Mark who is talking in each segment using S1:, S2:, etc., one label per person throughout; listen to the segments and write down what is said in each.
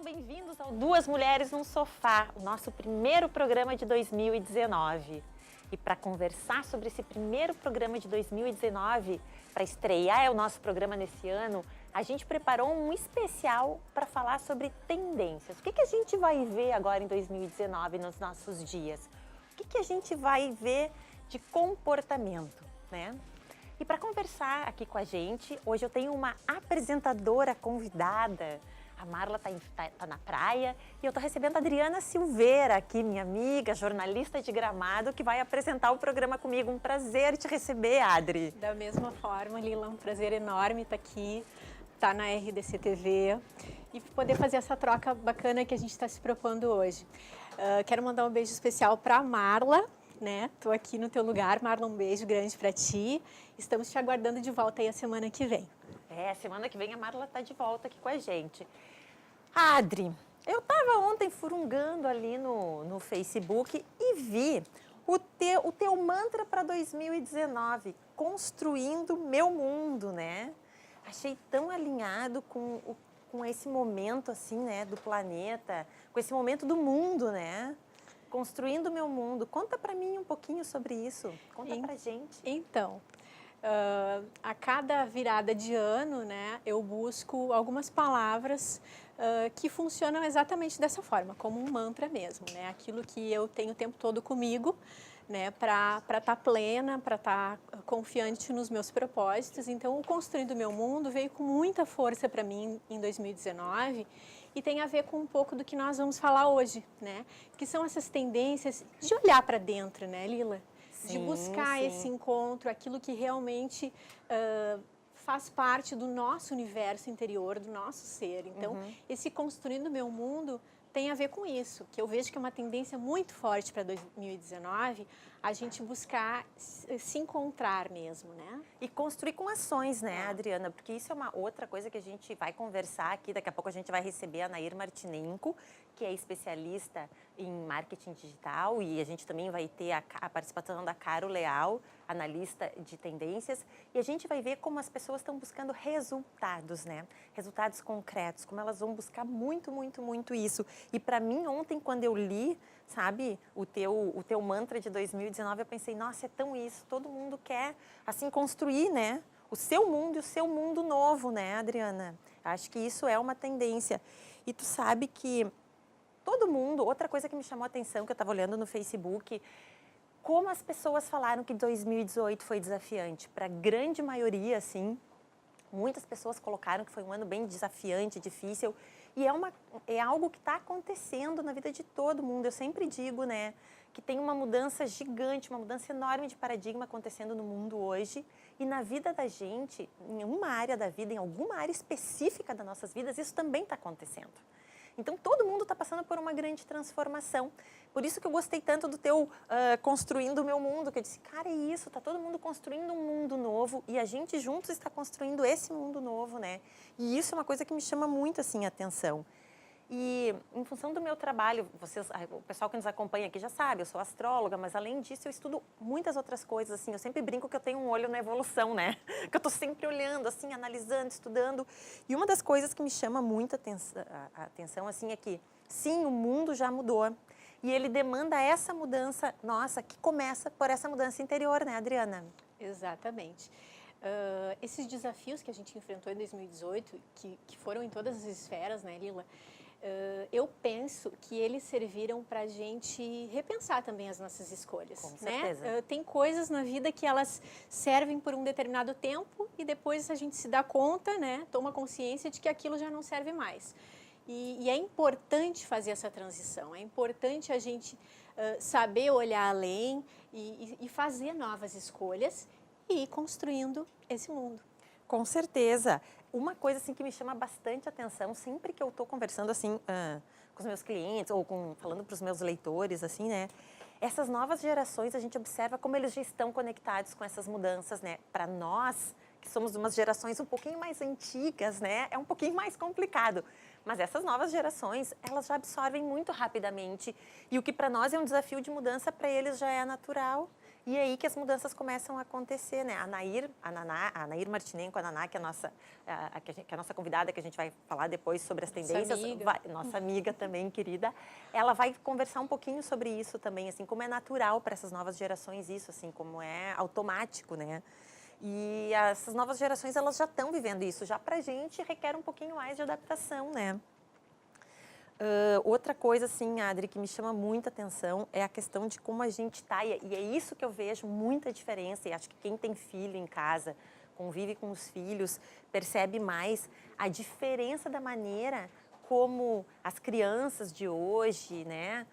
S1: bem-vindos ao Duas Mulheres num Sofá, o nosso primeiro programa de 2019. E para conversar sobre esse primeiro programa de 2019, para estrear o nosso programa nesse ano, a gente preparou um especial para falar sobre tendências. O que a gente vai ver agora em 2019 nos nossos dias? O que a gente vai ver de comportamento, né? E para conversar aqui com a gente, hoje eu tenho uma apresentadora convidada. A Marla tá na praia e eu tô recebendo a Adriana Silveira aqui, minha amiga, jornalista de Gramado, que vai apresentar o programa comigo. Um prazer te receber, Adri.
S2: Da mesma forma, Lila, um prazer enorme estar aqui, estar na RDC TV e poder fazer essa troca bacana que a gente está se propondo hoje. Quero mandar um beijo especial para a Marla, né? Tô aqui no teu lugar, Marla, um beijo grande para ti. Estamos te aguardando de volta aí a semana que vem.
S1: Semana que vem a Marla tá de volta aqui com a gente. Adri, eu tava ontem furungando ali no Facebook e vi o teu mantra para 2019, construindo meu mundo, né? Achei tão alinhado com esse momento, assim, né, do planeta, com esse momento do mundo, né? Construindo meu mundo. Conta para mim um pouquinho sobre isso. Conta pra gente.
S2: Então, a cada virada de ano, né, eu busco algumas palavras que funcionam exatamente dessa forma, como um mantra mesmo, né? Aquilo que eu tenho o tempo todo comigo, né, para estar plena, para estar confiante nos meus propósitos. Então, o Construindo Meu Mundo veio com muita força para mim em 2019 e tem a ver com um pouco do que nós vamos falar hoje, né? Que são essas tendências de olhar para dentro, né, Lila? De buscar esse encontro, aquilo que realmente faz parte do nosso universo interior, do nosso ser. Então, esse Construindo Meu Mundo tem a ver com isso, que eu vejo que é uma tendência muito forte para 2019, a gente buscar se encontrar mesmo, né?
S1: E construir com ações, né, Adriana? Porque isso é uma outra coisa que a gente vai conversar aqui. Daqui a pouco a gente vai receber a Nair Martinenko, que é especialista em marketing digital, e a gente também vai ter a participação da Caro Leal, analista de tendências, e a gente vai ver como as pessoas estão buscando resultados, né? Resultados concretos, como elas vão buscar muito, muito, muito isso. E para mim, ontem, quando eu li, sabe, o teu mantra de 2019, eu pensei, nossa, é tão isso, todo mundo quer, assim, construir, né? O seu mundo e o seu mundo novo, né, Adriana? Acho que isso é uma tendência. E tu sabe que todo mundo, outra coisa que me chamou a atenção, que eu estava olhando no Facebook, como as pessoas falaram que 2018 foi desafiante. Para a grande maioria, assim, muitas pessoas colocaram que foi um ano bem desafiante, difícil. E é algo que está acontecendo na vida de todo mundo. Eu sempre digo, né, que tem uma mudança gigante, uma mudança enorme de paradigma acontecendo no mundo hoje. E na vida da gente, em uma área da vida, em alguma área específica das nossas vidas, isso também está acontecendo. Então, todo mundo está passando por uma grande transformação. Por isso que eu gostei tanto do teu Construindo o Meu Mundo, que eu disse, cara, é isso, está todo mundo construindo um mundo novo e a gente juntos está construindo esse mundo novo, né? E isso é uma coisa que me chama muito, assim, a atenção. E em função do meu trabalho, o pessoal que nos acompanha aqui já sabe, eu sou astróloga, mas além disso eu estudo muitas outras coisas, assim, eu sempre brinco que eu tenho um olho na evolução, né? Que eu estou sempre olhando, assim, analisando, estudando. E uma das coisas que me chama muito a atenção, assim, é que, sim, o mundo já mudou. E ele demanda essa mudança, nossa, que começa por essa mudança interior, né, Adriana?
S2: Exatamente. Esses desafios que a gente enfrentou em 2018, que foram em todas as esferas, né, Lila? Eu penso que eles serviram para a gente repensar também as nossas escolhas.
S1: Com certeza.
S2: Né? Tem coisas na vida que elas servem por um determinado tempo e depois a gente se dá conta, né, toma consciência de que aquilo já não serve mais. E é importante fazer essa transição, é importante a gente saber olhar além e fazer novas escolhas e ir construindo esse mundo.
S1: Com certeza. Uma coisa assim que me chama bastante atenção, sempre que eu estou conversando assim com os meus clientes ou falando para os meus leitores, assim, né? Essas novas gerações, a gente observa como eles já estão conectados com essas mudanças, né? Para nós, que somos umas gerações um pouquinho mais antigas, né? É um pouquinho mais complicado. Mas essas novas gerações, elas já absorvem muito rapidamente. E o que para nós é um desafio de mudança, para eles já é natural. E é aí que as mudanças começam a acontecer, né? A Nair Martinenko, a Naná, que é a nossa convidada, que a gente vai falar depois sobre as tendências, nossa amiga também, querida, ela vai conversar um pouquinho sobre isso também, assim, como é natural para essas novas gerações isso, assim, como é automático, né? E essas novas gerações, elas já estão vivendo isso, já pra gente requer um pouquinho mais de adaptação, né? Outra coisa, assim, Adri, que me chama muita atenção é a questão de como a gente está, e é isso que eu vejo muita diferença, e acho que quem tem filho em casa, convive com os filhos, percebe mais a diferença da maneira como as crianças de hoje, né,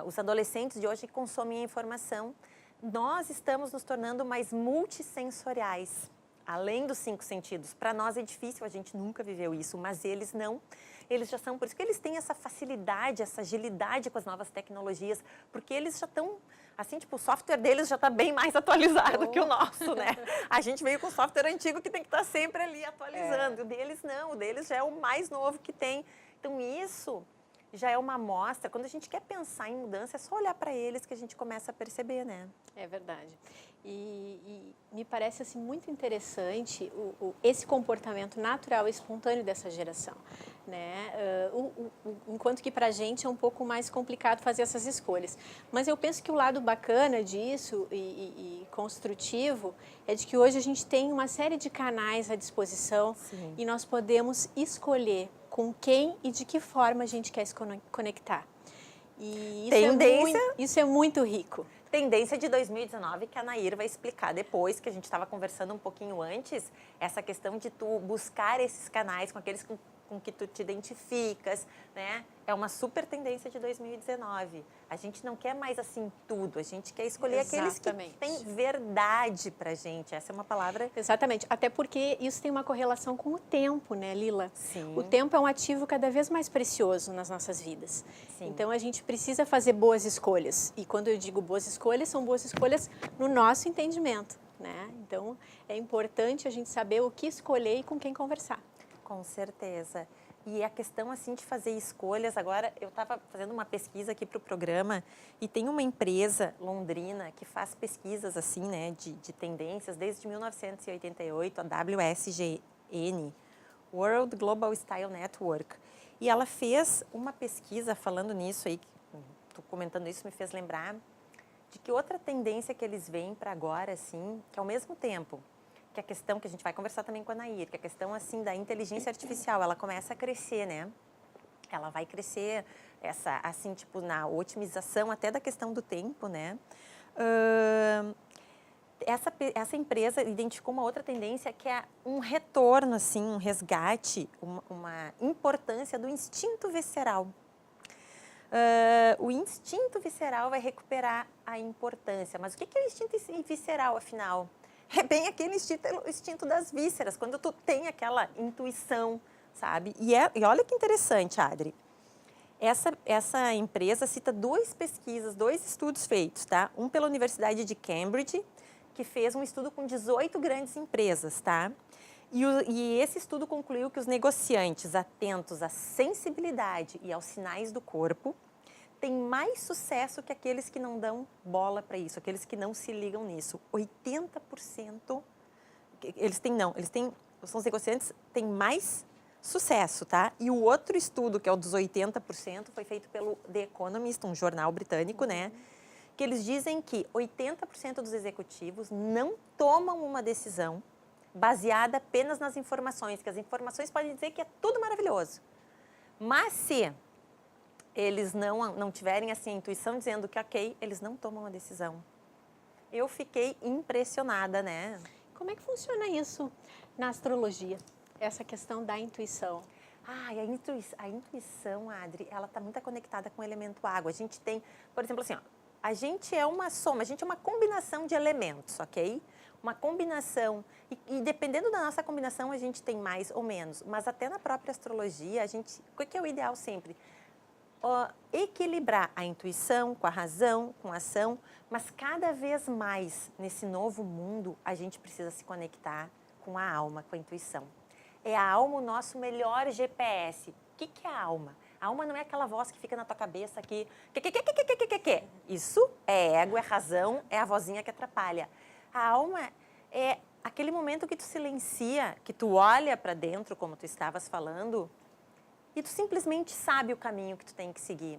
S1: os adolescentes de hoje consomem a informação. Nós estamos nos tornando mais multissensoriais, além dos 5 sentidos. Para nós é difícil, a gente nunca viveu isso, mas eles não. Eles já são, por isso que eles têm essa facilidade, essa agilidade com as novas tecnologias, porque eles já estão, assim, tipo, o software deles já está bem mais atualizado que o nosso, né? A gente veio com software antigo que tem que estar sempre ali atualizando. O deles não, o deles já é o mais novo que tem. Então, isso já é uma amostra. Quando a gente quer pensar em mudança, é só olhar para eles que a gente começa a perceber, né?
S2: É verdade. E me parece assim, muito interessante esse comportamento natural e espontâneo dessa geração, né? Enquanto que para a gente é um pouco mais complicado fazer essas escolhas. Mas eu penso que o lado bacana disso e construtivo é de que hoje a gente tem uma série de canais à disposição. Sim. E nós podemos escolher com quem e de que forma a gente quer se conectar. E isso é muito rico.
S1: Tendência de 2019 que a Nair vai explicar depois, que a gente estava conversando um pouquinho antes, essa questão de tu buscar esses canais com aqueles com que tu te identificas, né? É uma super tendência de 2019. A gente não quer mais assim tudo, a gente quer escolher aqueles que têm verdade pra gente. Essa é uma palavra...
S2: Exatamente, até porque isso tem uma correlação com o tempo, né, Lila?
S1: Sim.
S2: O tempo é um ativo cada vez mais precioso nas nossas vidas.
S1: Sim.
S2: Então a gente precisa fazer boas escolhas. E quando eu digo boas escolhas, são boas escolhas no nosso entendimento, né? Então é importante a gente saber o que escolher e com quem conversar.
S1: Com certeza. E a questão, assim, de fazer escolhas, agora eu estava fazendo uma pesquisa aqui para o programa e tem uma empresa londrina que faz pesquisas, assim, né, de tendências desde 1988, a WSGN, World Global Style Network. E ela fez uma pesquisa falando nisso aí, estou comentando isso, me fez lembrar de que outra tendência que eles veem para agora, assim, que ao mesmo tempo que a questão que a gente vai conversar também com a Nair, que a questão assim da inteligência artificial, ela começa a crescer, né? Ela vai crescer essa assim tipo na otimização até da questão do tempo, né? Essa empresa identificou uma outra tendência que é um retorno assim, um resgate, uma importância do instinto visceral. O instinto visceral vai recuperar a importância, mas o que é o instinto visceral, afinal? É bem aquele instinto das vísceras, quando tu tem aquela intuição, sabe? E olha que interessante, Adri. Essa empresa cita 2 pesquisas, 2 estudos feitos, tá? Um pela Universidade de Cambridge, que fez um estudo com 18 grandes empresas, tá? E esse estudo concluiu que os negociantes atentos à sensibilidade e aos sinais do corpo têm mais sucesso que aqueles que não dão bola para isso, aqueles que não se ligam nisso. 80%, os negociantes têm mais sucesso, tá? E o outro estudo, que é o dos 80%, foi feito pelo The Economist, um jornal britânico, né? Que eles dizem que 80% dos executivos não tomam uma decisão baseada apenas nas informações, que as informações podem dizer que é tudo maravilhoso. Mas se eles não tiverem assim, a intuição dizendo que ok, eles não tomam a decisão. Eu fiquei impressionada, né?
S2: Como é que funciona isso na astrologia? Essa questão da intuição?
S1: A intuição, Adri, ela está muito conectada com o elemento água. A gente tem, por exemplo, assim, ó, a gente é uma soma, a gente é uma combinação de elementos, ok? Uma combinação, e dependendo da nossa combinação, a gente tem mais ou menos. Mas até na própria astrologia, o que é o ideal sempre? Equilibrar a intuição com a razão, com a ação, mas cada vez mais nesse novo mundo a gente precisa se conectar com a alma, com a intuição. É a alma o nosso melhor GPS. O que é a alma? A alma não é aquela voz que fica na tua cabeça que... Isso é ego, é razão, é a vozinha que atrapalha. A alma é aquele momento que tu silencia, que tu olha para dentro, como tu estavas falando, e tu simplesmente sabe o caminho que tu tem que seguir.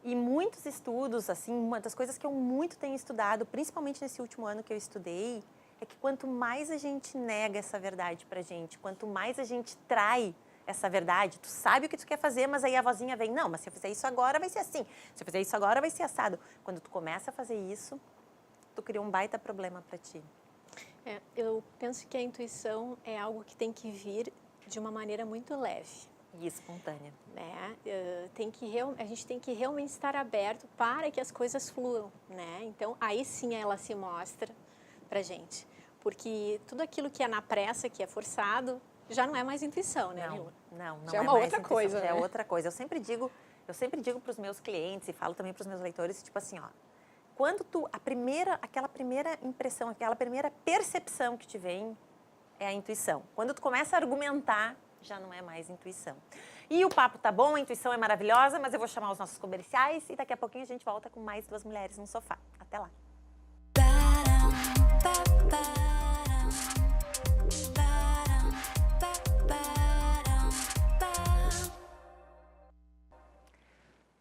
S1: E muitos estudos, assim, uma das coisas que eu muito tenho estudado, principalmente nesse último ano que eu estudei, é que quanto mais a gente nega essa verdade pra gente, quanto mais a gente trai essa verdade, tu sabe o que tu quer fazer, mas aí a vozinha vem, não, mas se eu fizer isso agora vai ser assim, se eu fizer isso agora vai ser assado. Quando tu começa a fazer isso, tu cria um baita problema pra ti.
S2: Eu penso que a intuição é algo que tem que vir de uma maneira muito leve.
S1: E espontânea.
S2: Né? A gente tem que realmente estar aberto para que as coisas fluam, né? Então, aí sim ela se mostra pra gente. Porque tudo aquilo que é na pressa, que é forçado, já não é mais intuição, né, Nilma?
S1: Não
S2: já é
S1: é
S2: uma
S1: mais
S2: outra
S1: intuição,
S2: coisa,
S1: já
S2: né?
S1: é outra coisa. Eu sempre digo para os meus clientes e falo também para os meus leitores, tipo assim, ó, quando aquela primeira impressão, aquela primeira percepção que te vem é a intuição. Quando tu começa a argumentar, já não é mais intuição. E o papo tá bom, a intuição é maravilhosa, mas eu vou chamar os nossos comerciais e daqui a pouquinho a gente volta com mais Duas Mulheres no Sofá. Até lá.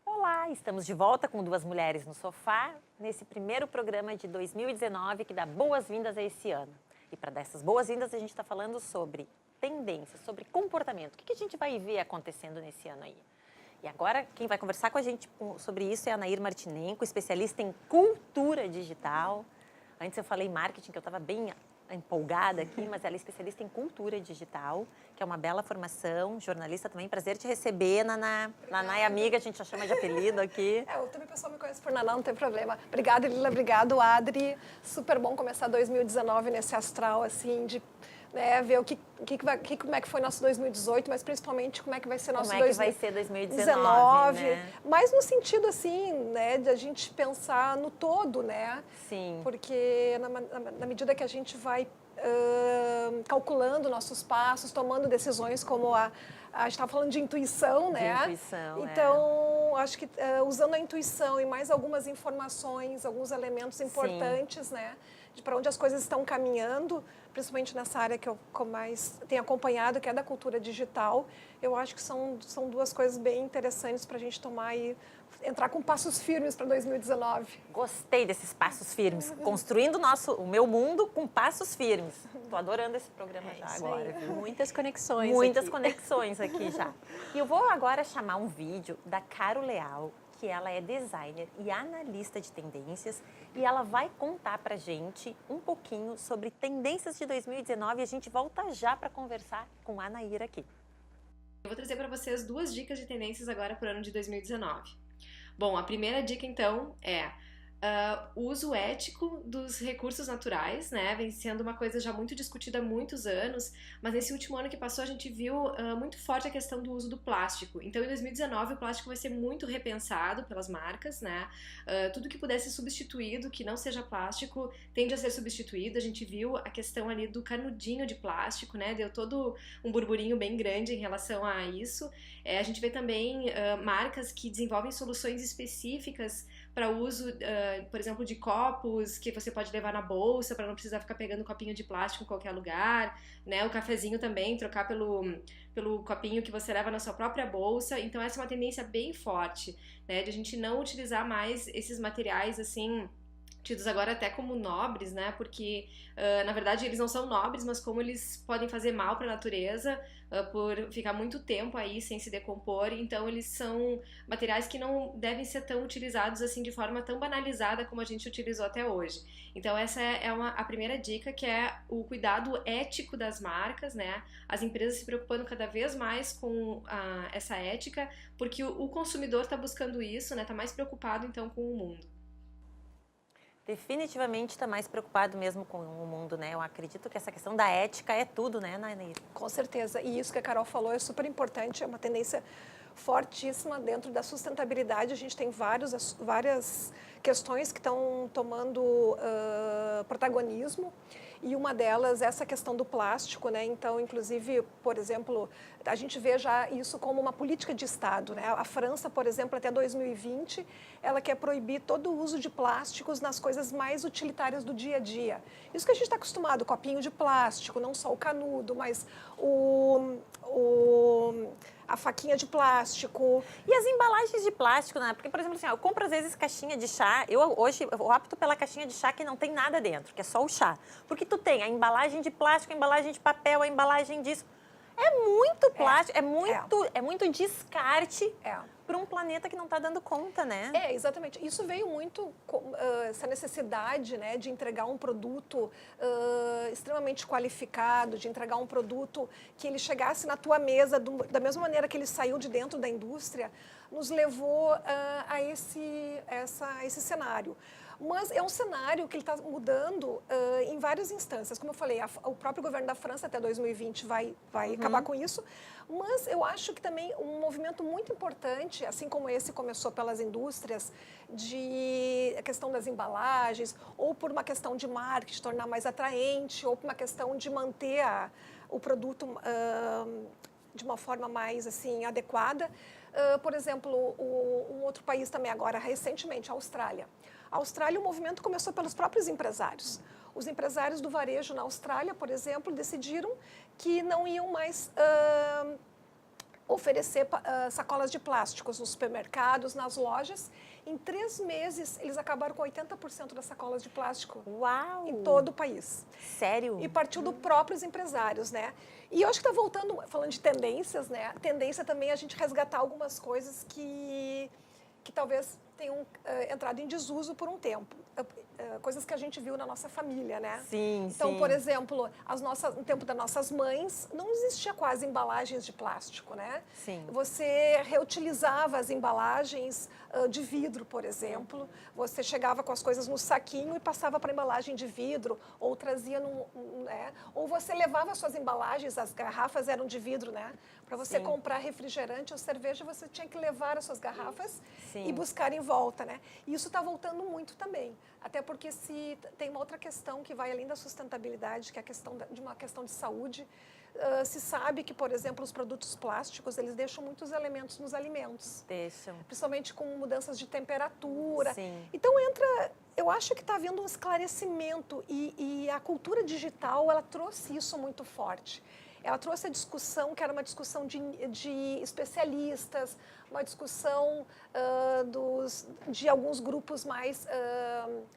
S1: Olá, estamos de volta com Duas Mulheres no Sofá, nesse primeiro programa de 2019 que dá boas-vindas a esse ano. E para dar essas boas-vindas, a gente está falando sobre tendências, sobre comportamento. O que a gente vai ver acontecendo nesse ano aí? E agora, quem vai conversar com a gente sobre isso é a Anair Martinenko, especialista em cultura digital. Antes eu falei marketing, que eu estava bem empolgada aqui, mas ela é especialista em cultura digital, que é uma bela formação, jornalista também. Prazer te receber, Naná. Naná é amiga, a gente já chama de apelido aqui.
S3: Eu também, o pessoal me conhece por Naná, não tem problema. Obrigada, Lila, obrigado, Adri. Super bom começar 2019 nesse astral, assim, de ver como é que foi nosso 2018, mas principalmente como é que vai ser nosso
S1: 2019, né?
S3: Mas no sentido, assim, né, de a gente pensar no todo, né?
S1: Sim.
S3: Porque na medida que a gente vai calculando nossos passos, tomando decisões como a gente estava falando de intuição, né?
S1: De intuição,
S3: então, acho que usando a intuição e mais algumas informações, alguns elementos importantes,
S1: sim,
S3: né? De para onde as coisas estão caminhando, principalmente nessa área que eu mais tenho acompanhado, que é da cultura digital, eu acho que são duas coisas bem interessantes para a gente tomar e entrar com passos firmes para 2019.
S1: Gostei desses passos firmes, construindo o meu mundo com passos firmes. Estou adorando esse programa já agora. Viu?
S2: Muitas conexões.
S1: Muitas conexões aqui já. E eu vou agora chamar um vídeo da Caro Leal, que ela é designer e analista de tendências, e ela vai contar pra gente um pouquinho sobre tendências de 2019 e a gente volta já para conversar com a Anair aqui.
S4: Eu vou trazer para vocês duas dicas de tendências agora para o ano de 2019. Bom, a primeira dica então é o uso ético dos recursos naturais, né? Vem sendo uma coisa já muito discutida há muitos anos, mas nesse último ano que passou a gente viu muito forte a questão do uso do plástico. Então, em 2019, o plástico vai ser muito repensado pelas marcas, né? Tudo que puder ser substituído, que não seja plástico, tende a ser substituído. A gente viu a questão ali do canudinho de plástico, né? Deu todo um burburinho bem grande em relação a isso. A gente vê também marcas que desenvolvem soluções específicas para uso, por exemplo, de copos que você pode levar na bolsa para não precisar ficar pegando copinho de plástico em qualquer lugar, né? O cafezinho também, trocar pelo copinho que você leva na sua própria bolsa. Então essa é uma tendência bem forte, né? De a gente não utilizar mais esses materiais assim, tidos agora até como nobres, né? Porque, na verdade, eles não são nobres, mas como eles podem fazer mal para a natureza, por ficar muito tempo aí sem se decompor, então eles são materiais que não devem ser tão utilizados assim de forma tão banalizada como a gente utilizou até hoje. Então essa é a primeira dica, que é o cuidado ético das marcas, né? As empresas se preocupando cada vez mais com essa ética, porque o consumidor está buscando isso, né? Está mais preocupado então com o mundo.
S1: Definitivamente está mais preocupado mesmo com o mundo, né? Eu acredito que essa questão da ética é tudo, né, Anair?
S3: Com certeza. E isso que a Carol falou é super importante, é uma tendência fortíssima dentro da sustentabilidade. A gente tem várias questões que estão tomando protagonismo. E uma delas é essa questão do plástico, né? Então, inclusive, por exemplo, a gente vê já isso como uma política de Estado, né? A França, por exemplo, até 2020, ela quer proibir todo o uso de plásticos nas coisas mais utilitárias do dia a dia. Isso que a gente está acostumado, copinho de plástico, não só o canudo, mas a faquinha de plástico.
S1: E as embalagens de plástico, né? Porque, por exemplo, assim, eu compro às vezes caixinha de chá. Hoje eu opto pela caixinha de chá que não tem nada dentro, que é só o chá. Porque tu tem a embalagem de plástico, a embalagem de papel, a embalagem disso. É muito plástico, é muito descarte para um planeta que não está dando conta, né?
S3: Exatamente. Isso veio muito, essa necessidade, né, de entregar um produto extremamente qualificado, de entregar um produto que ele chegasse na tua mesa da mesma maneira que ele saiu de dentro da indústria, nos levou a esse cenário. Mas é um cenário que ele está mudando em várias instâncias. Como eu falei, o próprio governo da França até 2020 vai acabar com isso. Mas eu acho que também um movimento muito importante, assim como esse começou pelas indústrias, a questão das embalagens, ou por uma questão de marketing, tornar mais atraente, ou por uma questão de manter o produto de uma forma mais assim, adequada. Por exemplo, um outro país também agora, recentemente, a Austrália. A Austrália, o movimento começou pelos próprios empresários. Os empresários do varejo na Austrália, por exemplo, decidiram que não iam mais oferecer sacolas de plásticos nos supermercados, nas lojas. Em 3 meses, eles acabaram com 80% das sacolas de plástico.
S1: Uau!
S3: Em todo o país.
S1: Sério?
S3: E partiu dos próprios empresários, né? E eu acho que está voltando, falando de tendências, né? A tendência também é a gente resgatar algumas coisas que talvez tenham entrado em desuso por um tempo. Coisas que a gente viu na nossa família, né?
S1: Sim,
S3: então, por exemplo, no tempo das nossas mães, não existia quase embalagens de plástico, né?
S1: Sim.
S3: Você reutilizava as embalagens de vidro, por exemplo. Você chegava com as coisas no saquinho e passava para embalagem de vidro, ou trazia ou você levava as suas embalagens, as garrafas eram de vidro, né? Para você comprar refrigerante ou cerveja, você tinha que levar as suas garrafas e buscar em volta, né? E isso está voltando muito também. Até porque se tem uma outra questão que vai além da sustentabilidade, que é a questão de uma questão de saúde. Se sabe que, por exemplo, os produtos plásticos, eles deixam muitos elementos nos alimentos.
S1: Deixam.
S3: Principalmente com mudanças de temperatura.
S1: Sim.
S3: Então, eu acho que está havendo um esclarecimento e a cultura digital, ela trouxe isso muito forte. Ela trouxe a discussão, que era uma discussão de especialistas, uma discussão de alguns grupos mais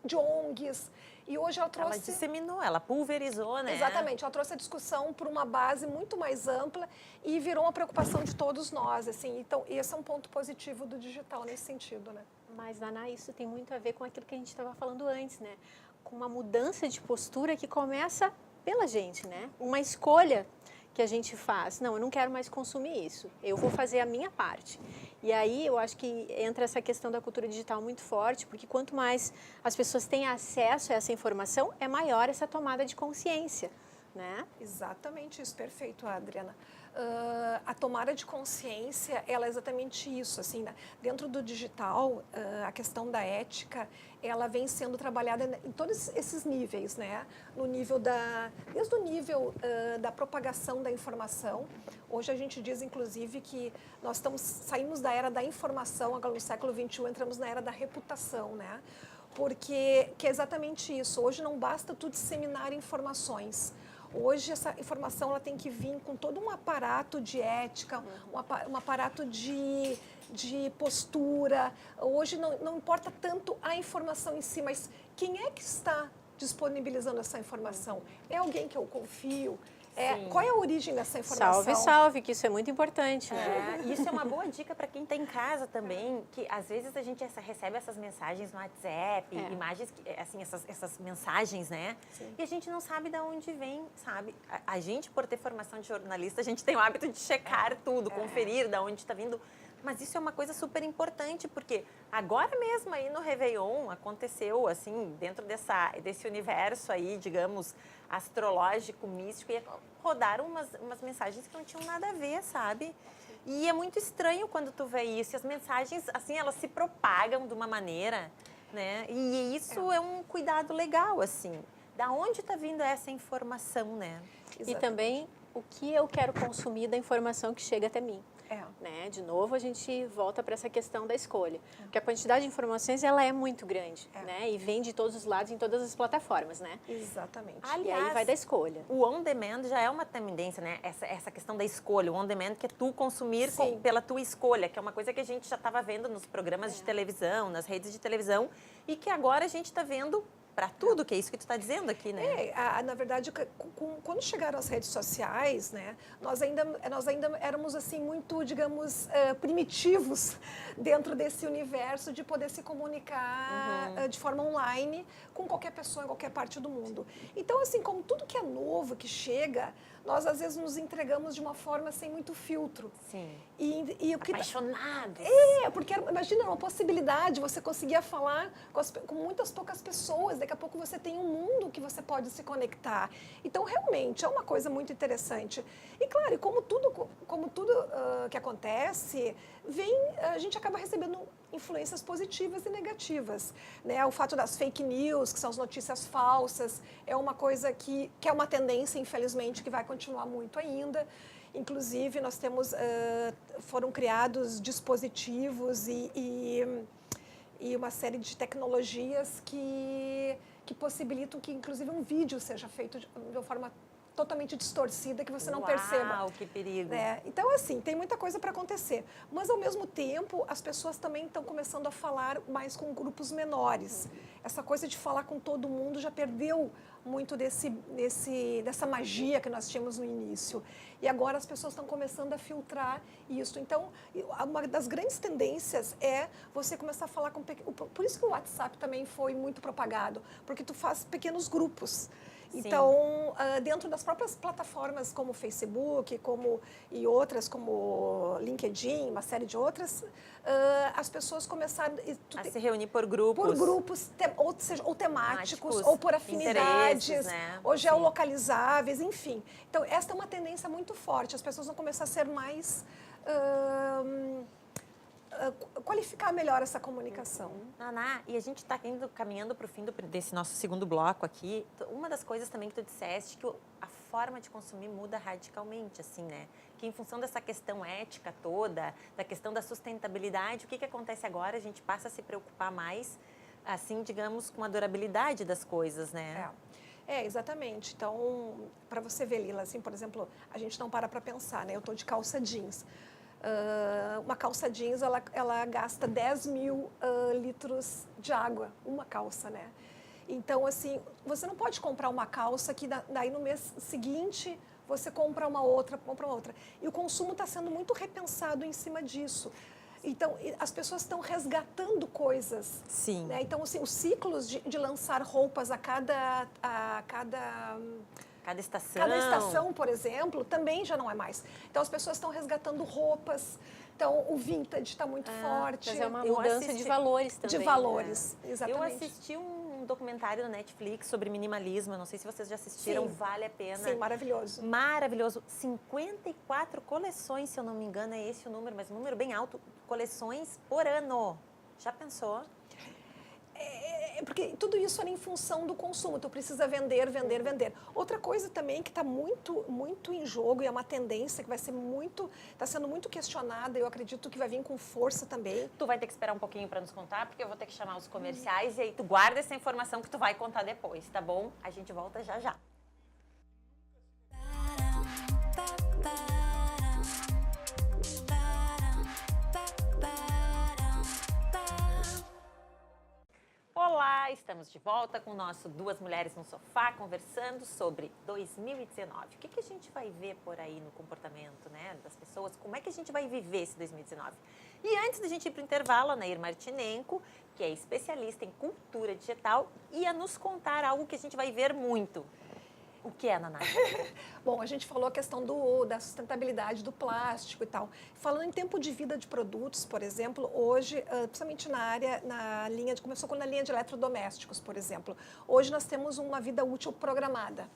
S3: de ONGs. E hoje ela trouxe...
S1: Ela disseminou, ela pulverizou, né?
S3: Exatamente, ela trouxe a discussão por uma base muito mais ampla e virou uma preocupação de todos nós, assim. Então, esse é um ponto positivo do digital nesse sentido, né?
S2: Mas, Ana, isso tem muito a ver com aquilo que a gente estava falando antes, né? Com uma mudança de postura que começa pela gente, né? Uma escolha que a gente faz. Não, eu não quero mais consumir isso. Eu vou fazer a minha parte. E aí eu acho que entra essa questão da cultura digital muito forte, porque quanto mais as pessoas têm acesso a essa informação, é maior essa tomada de consciência, né?
S3: Exatamente isso, perfeito, Adriana. A tomada de consciência, ela é exatamente isso, assim, né? Dentro do digital, a questão da ética, ela vem sendo trabalhada em todos esses níveis, né? Desde o nível da propagação da informação. Hoje a gente diz, inclusive, que nós saímos da era da informação, agora no século XXI entramos na era da reputação, né? Porque que é exatamente isso. Hoje não basta tu disseminar informações. Hoje essa informação ela tem que vir com todo um aparato de ética, um aparato de postura. Hoje não importa tanto a informação em si, mas quem é que está disponibilizando essa informação? É alguém que eu confio? Qual é a origem dessa informação?
S2: Salve, salve, que isso é muito importante, né?
S1: Isso é uma boa dica para quem está em casa também, que às vezes a gente recebe essas mensagens no WhatsApp, imagens, assim, essas mensagens, né?
S3: Sim.
S1: E a gente não sabe de onde vem, sabe? A gente, por ter formação de jornalista, a gente tem o hábito de checar tudo, conferir de onde está vindo. Mas isso é uma coisa super importante, porque agora mesmo aí no Réveillon aconteceu, assim, dentro desse universo aí, digamos, astrológico, místico, e rodaram umas mensagens que não tinham nada a ver, sabe? E é muito estranho quando tu vê isso, e as mensagens, assim, elas se propagam de uma maneira né? E isso é um cuidado legal, assim. Da onde está vindo essa informação, né?
S2: E também o que eu quero consumir da informação que chega até mim. Né? De novo, a gente volta para essa questão da escolha. Porque a quantidade de informações, ela é muito grande, né? E vem de todos os lados, em todas as plataformas, né?
S3: Exatamente.
S2: Aliás, e aí vai da escolha.
S1: O on-demand já é uma tendência, né? Essa questão da escolha. O on-demand que é tu consumir pela tua escolha, que é uma coisa que a gente já estava vendo nos programas de televisão, nas redes de televisão, e que agora a gente está vendo para tudo, que é isso que tu está dizendo aqui, né?
S3: Na verdade, quando chegaram as redes sociais, né, nós ainda éramos assim muito, digamos, primitivos dentro desse universo de poder se comunicar de forma online com qualquer pessoa em qualquer parte do mundo. Então, assim, como tudo que é novo, que chega, nós às vezes nos entregamos de uma forma sem muito filtro.
S1: Sim.
S3: E o que
S1: apaixonados.
S3: Porque imagina uma possibilidade, você conseguia falar com muitas poucas pessoas, daqui a pouco você tem um mundo que você pode se conectar. Então, realmente, é uma coisa muito interessante. E, claro, como tudo que acontece, a gente acaba recebendo influências positivas e negativas, né? O fato das fake news, que são as notícias falsas, é uma coisa que é uma tendência, infelizmente, que vai continuar muito ainda. Inclusive, nós temos, foram criados dispositivos e uma série de tecnologias que possibilitam que, inclusive, um vídeo seja feito de uma forma totalmente distorcida, que você não perceba.
S1: Uau, que perigo.
S3: Então, assim, tem muita coisa para acontecer. Mas, ao mesmo tempo, as pessoas também estão começando a falar mais com grupos menores. Essa coisa de falar com todo mundo já perdeu muito dessa magia que nós tínhamos no início. E agora as pessoas estão começando a filtrar isso. Então, uma das grandes tendências é você começar a falar com... Por isso que o WhatsApp também foi muito propagado, porque tu faz pequenos grupos. Então, dentro das próprias plataformas como o Facebook e outras como LinkedIn, uma série de outras, as pessoas começaram
S1: a se reunir por grupos.
S3: Por grupos, ou temáticos, ou por afinidades,
S1: né?
S3: ou geolocalizáveis, enfim. Então, esta é uma tendência muito forte. As pessoas vão começar a ser mais... qualificar melhor essa comunicação.
S1: Naná, e a gente está caminhando para o fim desse nosso segundo bloco aqui. Uma das coisas também que tu disseste, que a forma de consumir muda radicalmente, assim, né? Que em função dessa questão ética toda, da questão da sustentabilidade, o que acontece agora? A gente passa a se preocupar mais, assim, digamos, com a durabilidade das coisas, né?
S3: Exatamente. Então, para você ver, Lila, assim, por exemplo, a gente não para pensar, né? Eu estou de calça jeans. Uma calça jeans, ela gasta 10 mil litros de água, uma calça, né? Então, assim, você não pode comprar uma calça que daí no mês seguinte você compra uma outra. E o consumo está sendo muito repensado em cima disso. Então, as pessoas estão resgatando coisas.
S1: Sim.
S3: Né? Então, assim, os ciclos de lançar roupas a cada estação, por exemplo, também já não é mais. Então, as pessoas estão resgatando roupas. Então, o vintage está muito forte.
S2: Mas é uma mudança de valores também.
S3: De valores, exatamente.
S1: Eu assisti um documentário no Netflix sobre minimalismo. Não sei se vocês já assistiram.
S3: Sim.
S1: Vale a pena.
S3: Sim, maravilhoso.
S1: Maravilhoso. 54 coleções, se eu não me engano, é esse o número, mas um número bem alto. Coleções por ano. Já pensou?
S3: Porque tudo isso era em função do consumo, tu precisa vender. Outra coisa também que está muito, muito em jogo e é uma tendência que está sendo muito questionada, eu acredito que vai vir com força também.
S1: Tu vai ter que esperar um pouquinho para nos contar, porque eu vou ter que chamar os comerciais e aí tu guarda essa informação que tu vai contar depois, tá bom? A gente volta já já. Olá, estamos de volta com o nosso Duas Mulheres no Sofá, conversando sobre 2019. O que a gente vai ver por aí no comportamento, né, das pessoas? Como é que a gente vai viver esse 2019? E antes da gente ir para o intervalo, a Nair Martinenko, que é especialista em cultura digital, ia nos contar algo que a gente vai ver muito. O que é, Naná?
S3: Bom, a gente falou a questão da sustentabilidade do plástico e tal. Falando em tempo de vida de produtos, por exemplo, hoje, principalmente começou na linha de eletrodomésticos, por exemplo. Hoje nós temos uma vida útil programada.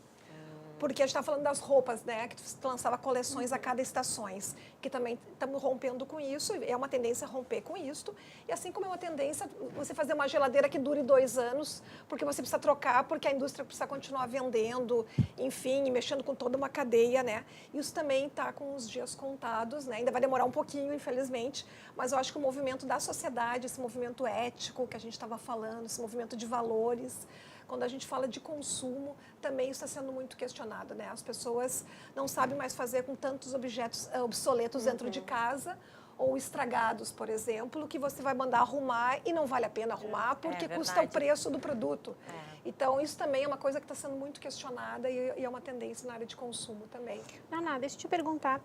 S3: Porque a gente está falando das roupas, né? Que tu lançava coleções a cada estações, que também estamos rompendo com isso, é uma tendência a romper com isso. E assim como é uma tendência você fazer uma geladeira que dure 2 anos, porque você precisa trocar, porque a indústria precisa continuar vendendo, enfim, e mexendo com toda uma cadeia, né? Isso também está com os dias contados, né? Ainda vai demorar um pouquinho, infelizmente, mas eu acho que o movimento da sociedade, esse movimento ético que a gente estava falando, esse movimento de valores, quando a gente fala de consumo, também está sendo muito questionado, né? As pessoas não sabem mais fazer com tantos objetos obsoletos dentro de casa ou estragados, por exemplo, que você vai mandar arrumar e não vale a pena arrumar porque custa o preço do produto. Então, isso também é uma coisa que está sendo muito questionada e é uma tendência na área de consumo também.
S2: Naná, deixa eu te perguntar,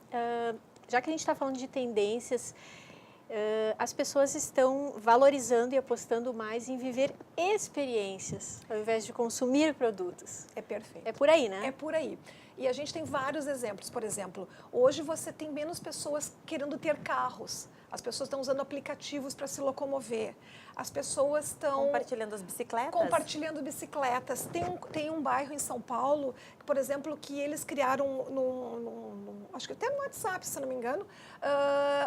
S2: já que a gente está falando de tendências, as pessoas estão valorizando e apostando mais em viver experiências, ao invés de consumir produtos.
S3: É perfeito.
S2: É por aí, né?
S3: É por aí. E a gente tem vários exemplos. Por exemplo, hoje você tem menos pessoas querendo ter carros. As pessoas estão usando aplicativos para se locomover. As pessoas estão...
S1: Compartilhando as bicicletas?
S3: Compartilhando bicicletas. Tem um bairro em São Paulo, por exemplo, que eles criaram, acho que até no WhatsApp, se não me engano,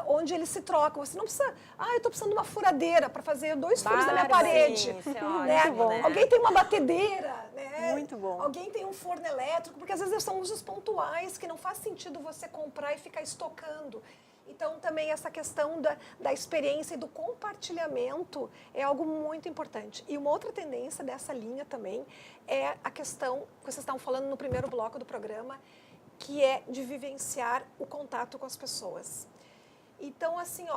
S3: onde eles se trocam. Você não precisa... eu estou precisando de uma furadeira para fazer 2 furos na minha parede.
S1: Sim, isso é
S3: né?
S1: ótimo, né?
S3: Alguém tem uma batedeira, né?
S2: Muito bom.
S3: Alguém tem um forno elétrico, porque às vezes são usos pontuais que não faz sentido você comprar e ficar estocando. Então, também essa questão da experiência e do compartilhamento é algo muito importante. E uma outra tendência dessa linha também é a questão que vocês estavam falando no primeiro bloco do programa, que é de vivenciar o contato com as pessoas. Então, assim,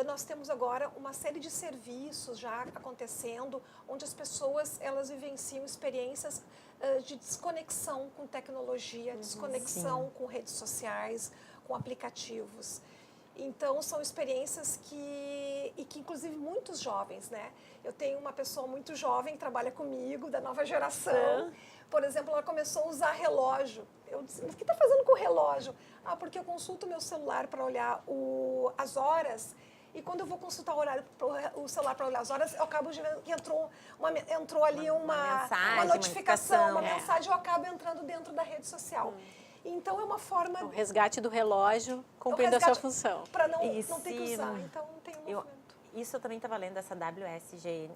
S3: nós temos agora uma série de serviços já acontecendo, onde as pessoas elas vivenciam experiências de desconexão com tecnologia, desconexão com redes sociais, com aplicativos. Então, são experiências que inclusive, muitos jovens, né? Eu tenho uma pessoa muito jovem que trabalha comigo, da nova geração. Por exemplo, ela começou a usar relógio. Eu disse, mas o que está fazendo com o relógio? Porque eu consulto meu celular para olhar as horas. E quando eu vou consultar o celular para olhar as horas, eu acabo de ver que entrou ali uma notificação, uma mensagem, eu acabo entrando dentro da rede social. Então, é uma forma...
S2: O resgate do relógio cumprindo a sua função.
S3: Para não ter que usar. Então, tem um movimento.
S1: Isso eu também estava lendo, essa WSGN,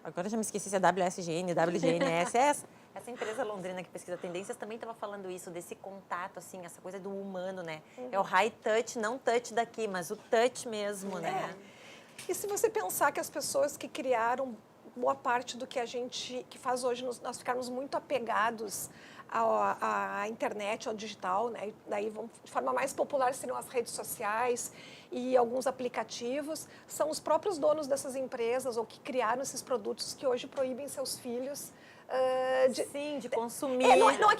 S1: agora eu já me esqueci se é WSGN, WGNS, essa empresa londrina que pesquisa tendências também estava falando isso, desse contato, assim, essa coisa do humano, né? É o high touch, não touch daqui, mas o touch mesmo, né?
S3: E se você pensar que as pessoas que criaram boa parte do que que faz hoje nós ficarmos muito apegados à internet, ao digital, né? Daí, de forma mais popular, seriam as redes sociais e alguns aplicativos. São os próprios donos dessas empresas ou que criaram esses produtos que hoje proíbem seus filhos
S1: de consumir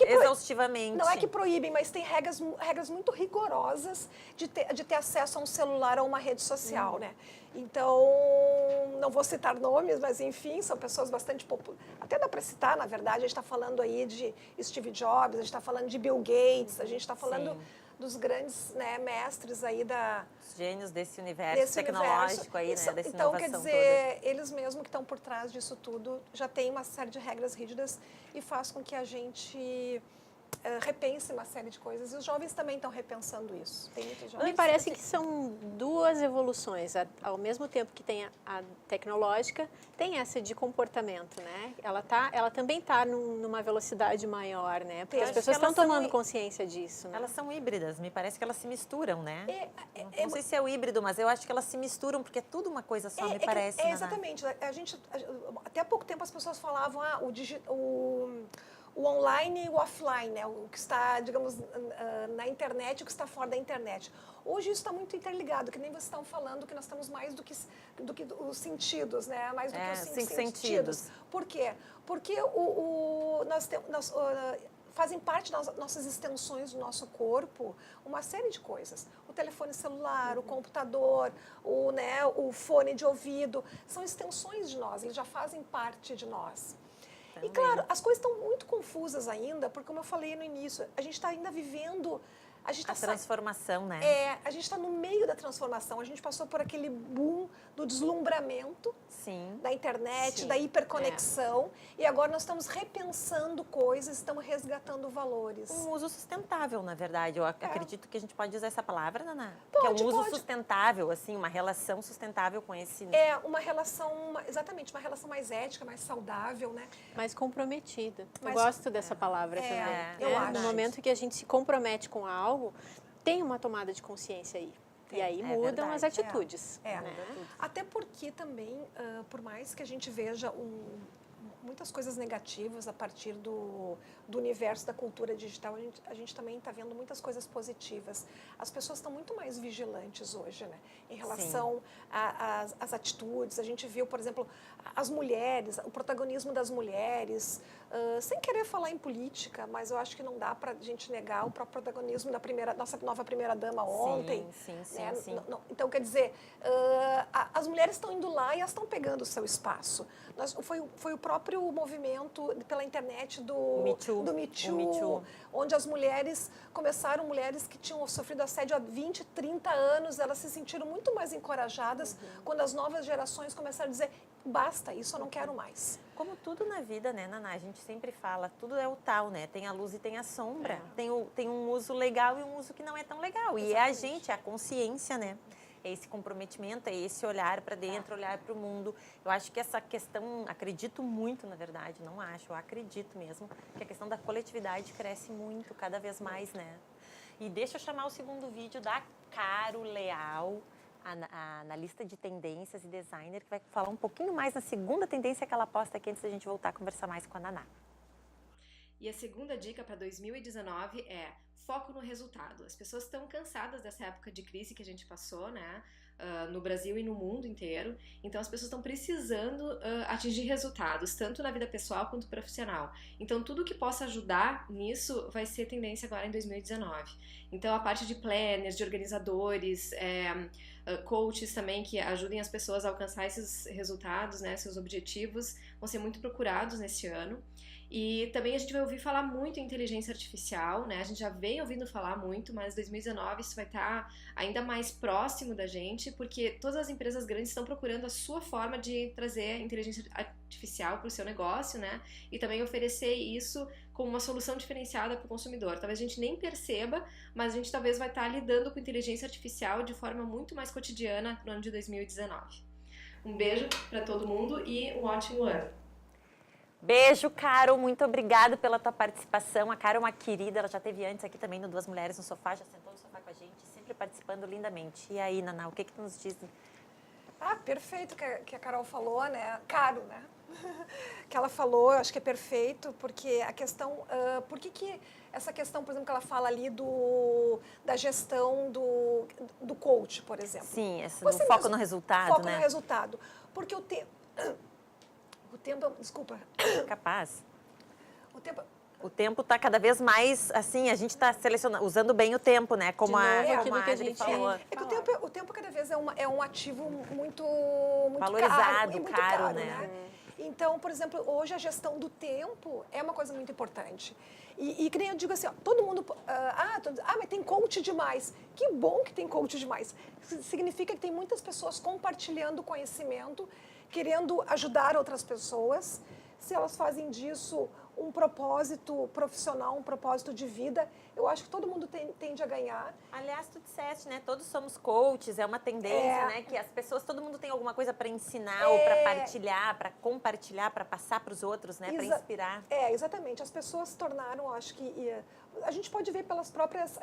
S1: exaustivamente.
S3: Não é que proíbem, mas tem regras muito rigorosas de ter acesso a um celular ou uma rede social, né? Então, não vou citar nomes, mas enfim, são pessoas bastante populares. Até dá para citar, na verdade, a gente está falando aí de Steve Jobs, a gente está falando de Bill Gates, a gente está falando dos grandes, né, mestres aí
S1: os gênios desse universo tecnológico aí, né, dessa
S3: então,
S1: inovação
S3: quer dizer,
S1: toda.
S3: eles mesmos que estão por trás disso tudo já têm uma série de regras rígidas e faz com que a gente repense uma série de coisas. E os jovens também estão repensando isso. Tem muitos jovens.
S2: Me parece que são 2 evoluções. Ao mesmo tempo que tem a tecnológica, tem essa de comportamento, né? Ela também está numa velocidade maior, né? Porque as pessoas estão tomando consciência disso. Né?
S1: Elas são híbridas, me parece que elas se misturam, né? Não sei se é o híbrido, mas eu acho que elas se misturam, porque é tudo uma coisa só, me parece.
S3: Exatamente. Até há pouco tempo as pessoas falavam o online e o offline, né? O que está, digamos, na internet e o que está fora da internet. Hoje isso está muito interligado, que nem vocês estão falando, que nós estamos mais do que os sentidos, né? Mais do que os 5 sentidos. Por quê? Porque fazem parte das nossas extensões do nosso corpo uma série de coisas. O telefone celular, o computador, o fone de ouvido, são extensões de nós, eles já fazem parte de nós. Também. E claro, as coisas estão muito confusas ainda, porque como eu falei no início, a gente está ainda vivendo A gente
S1: A transformação, né?
S3: a gente está no meio da transformação. A gente passou por aquele boom do deslumbramento
S1: Sim.
S3: da internet,
S2: Sim,
S3: da hiperconexão, e agora nós estamos repensando coisas, estamos resgatando valores.
S1: Um uso sustentável, na verdade. Eu acredito que a gente pode usar essa palavra, Naná? Que é um uso
S3: pode.
S1: sustentável, assim, uma relação sustentável com esse...
S3: É uma relação, exatamente, uma relação mais ética, mais saudável, né?
S2: Mais comprometida.
S3: Mas-
S2: eu gosto dessa palavra também.
S3: eu
S2: né?
S3: acho.
S2: No momento que a gente se compromete com algo, tem uma tomada de consciência aí. E aí mudam
S1: verdade,
S2: as atitudes.
S3: É.
S2: né?
S3: Até porque também, por mais que a gente veja muitas coisas negativas a partir do universo da cultura digital, a gente também está vendo muitas coisas positivas. As pessoas estão muito mais vigilantes hoje, né? Em relação às atitudes. A gente viu, por exemplo, as mulheres, o protagonismo das mulheres, sem querer falar em política, mas eu acho que não dá para a gente negar o próprio protagonismo da nossa nova primeira-dama ontem.
S1: Sim.
S3: Então, quer dizer, as mulheres estão indo lá e elas estão pegando o seu espaço. Foi o próprio movimento pela internet do Me Too, onde as mulheres mulheres que tinham sofrido assédio há 20, 30 anos, elas se sentiram muito mais encorajadas quando as novas gerações começaram a dizer, basta, isso eu não quero mais.
S1: Como tudo na vida, né, Naná? A gente sempre fala, tudo é o tal, né? Tem a luz e tem a sombra. Tem um uso legal e um uso que não é tão legal. E é a gente, é a consciência, né? É esse comprometimento, é esse olhar para dentro, olhar para o mundo. Eu acho que essa questão, acredito muito, na verdade, não acho, eu acredito mesmo, que a questão da coletividade cresce muito, cada vez mais, né? E deixa eu chamar o segundo vídeo da Caro Leal, a analista de tendências e designer, que vai falar um pouquinho mais na segunda tendência que ela posta aqui antes da gente voltar a conversar mais com a Naná.
S4: E a segunda dica para 2019 é foco no resultado. As pessoas estão cansadas dessa época de crise que a gente passou, né? No Brasil e no mundo inteiro. Então, as pessoas estão precisando atingir resultados, tanto na vida pessoal quanto profissional. Então, tudo que possa ajudar nisso vai ser tendência agora em 2019. Então, a parte de planners, de organizadores, coaches também que ajudem as pessoas a alcançar esses resultados, né, seus objetivos, vão ser muito procurados nesse ano. E também a gente vai ouvir falar muito em inteligência artificial, né? A gente já vem ouvindo falar muito, mas 2019 isso vai estar ainda mais próximo da gente, porque todas as empresas grandes estão procurando a sua forma de trazer inteligência artificial para o seu negócio, né? E também oferecer isso como uma solução diferenciada para o consumidor. Talvez a gente nem perceba, mas a gente talvez vai estar lidando com inteligência artificial de forma muito mais cotidiana no ano de 2019. Um beijo para todo mundo e um ótimo ano!
S1: Beijo, Caro, muito obrigada pela tua participação. A Caro é uma querida, ela já esteve antes aqui também no Duas Mulheres no Sofá, já sentou no sofá com a gente, sempre participando lindamente. E aí, Naná, o que tu nos diz?
S3: Perfeito que a Carol falou, né? Caro, né? Que ela falou, eu acho que é perfeito, porque a questão... por que essa questão, por exemplo, que ela fala ali da gestão do coach, por exemplo?
S1: Sim, foco no resultado,
S3: foco
S1: né?
S3: no resultado. Porque o tempo... Desculpa.
S1: Capaz.
S3: O tempo
S1: tempo está cada vez mais, assim, a gente está usando bem o tempo, né? Como
S2: aquilo que a
S1: Adri
S2: gente
S1: falou.
S3: É que o tempo cada vez é um ativo muito
S1: valorizado,
S3: muito
S1: caro, né?
S3: Então, por exemplo, hoje a gestão do tempo é uma coisa muito importante. E que nem eu digo assim, ó, todo mundo... mas tem coach demais. Que bom que tem coach demais. Significa que tem muitas pessoas compartilhando conhecimento, querendo ajudar outras pessoas. Se elas fazem disso um propósito profissional, um propósito de vida, eu acho que todo mundo tende a ganhar.
S1: Aliás, tu disseste, né? Todos somos coaches, é uma tendência, né? Que as pessoas, todo mundo tem alguma coisa para ensinar ou para partilhar, para compartilhar, para passar para os outros, né? Para inspirar.
S3: Exatamente. As pessoas se tornaram, acho que... A gente pode ver pelas próprias...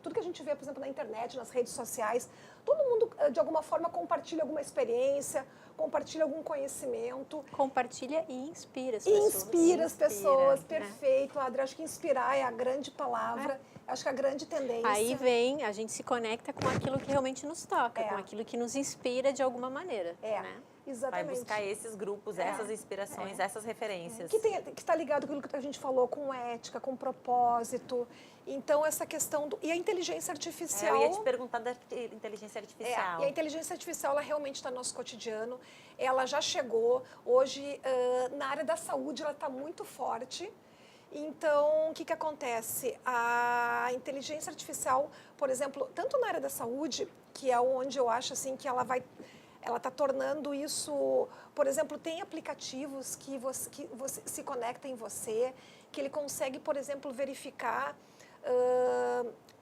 S3: tudo que a gente vê, por exemplo, na internet, nas redes sociais, todo mundo, de alguma forma, compartilha alguma experiência, compartilha algum conhecimento.
S2: Compartilha e inspira as pessoas.
S3: Inspira as pessoas, perfeito, Adri. Acho que inspirar é a grande palavra, acho que é a grande tendência.
S2: Aí a gente se conecta com aquilo que realmente nos toca, com aquilo que nos inspira de alguma maneira. Né?
S3: Exatamente.
S1: Vai buscar esses grupos, essas inspirações, essas referências.
S3: Que está ligado com aquilo que a gente falou, com ética, com propósito. Então, essa questão E a inteligência artificial...
S1: Eu ia te perguntar da inteligência artificial.
S3: E a inteligência artificial, ela realmente está no nosso cotidiano. Ela já chegou. Hoje, na área da saúde, ela está muito forte. Então, o que acontece? A inteligência artificial, por exemplo, tanto na área da saúde, que é onde eu acho assim que ela está tornando isso, por exemplo, tem aplicativos que você se conecta em você, que ele consegue, por exemplo, verificar.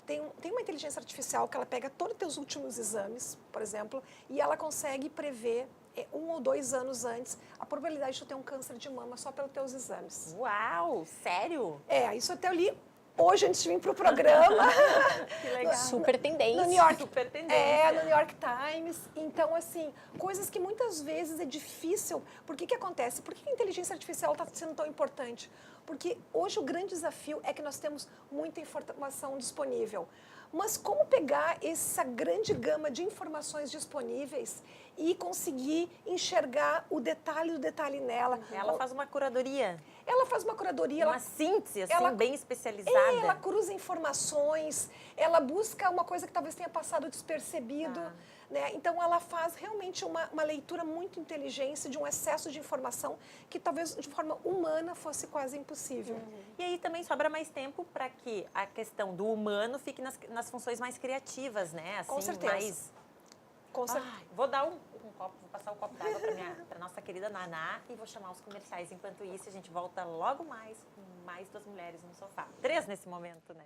S3: Tem uma inteligência artificial que ela pega todos os teus últimos exames, por exemplo, e ela consegue prever 1 ou 2 anos antes a probabilidade de tu ter um câncer de mama só pelos teus exames.
S1: Uau, sério?
S3: Isso até eu li hoje antes de vir para o programa.
S1: Que legal.
S2: Super tendência.
S3: No New York,
S1: Super tendência.
S3: no New York Times. Então, assim, coisas que muitas vezes é difícil. Por que acontece? Por que a inteligência artificial está sendo tão importante? Porque hoje o grande desafio é que nós temos muita informação disponível. Mas como pegar essa grande gama de informações disponíveis e conseguir enxergar o detalhe do detalhe nela?
S1: Ela faz uma curadoria.
S3: Ela faz uma curadoria.
S1: Uma síntese, assim, bem especializada.
S3: Ela cruza informações, ela busca uma coisa que talvez tenha passado despercebido. Né? Então, ela faz realmente uma leitura muito inteligente de um excesso de informação que talvez de forma humana fosse quase impossível.
S1: E aí também sobra mais tempo para que a questão do humano fique nas funções mais criativas, né? Assim,
S3: Com certeza.
S1: Mais...
S3: Com certeza.
S1: Vou dar um copo, vou passar um copo d'água para nossa querida Naná e vou chamar os comerciais. Enquanto isso, a gente volta logo mais com mais 2 mulheres no sofá. 3 nesse momento, né?